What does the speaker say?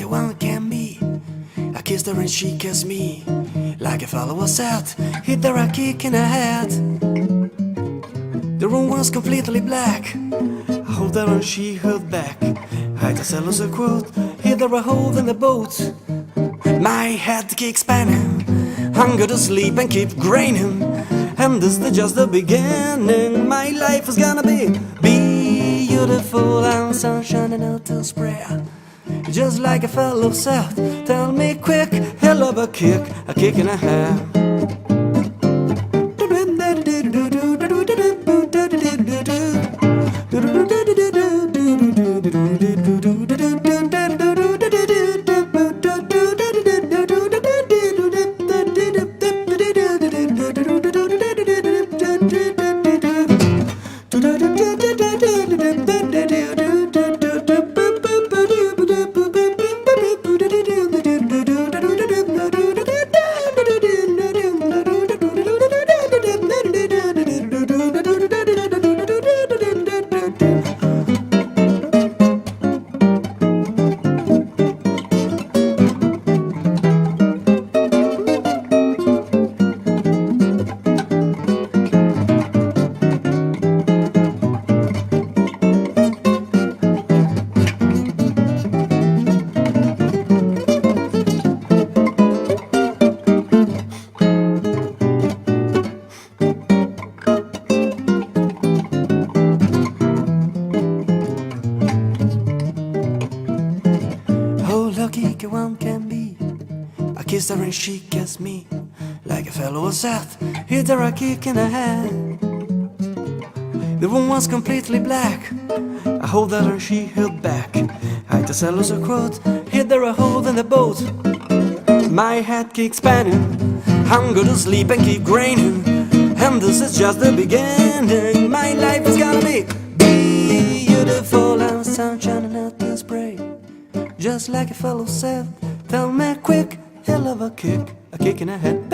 one can be. I kissed her and she kissed me. Like a fellow was out, hit her a kick in the head. The room was completely black. I hold her and she held back. I had to sell us a quote, hit her a hole in the boat. My head keeps spinning, hunger to sleep and keep graining. And this is just the beginning. My life is gonna be beautiful and sunshine and out to spread. Just like a fellow said, tell me quick, hell of a kick in the head. Lucky one can be. I kissed her and she kissed me. Like a fellow was out, hit her a kick in the head. The room was completely black. I hold her and she held back. I had to sell us a quote, hit her a hole in the boat. My head keeps spinning, hunger to sleep and keep graining. And this is just the beginning. My life is gonna be beautiful and sunshine and out to spray. Just like a fellow said, tell me quick, hell of a kick in the head.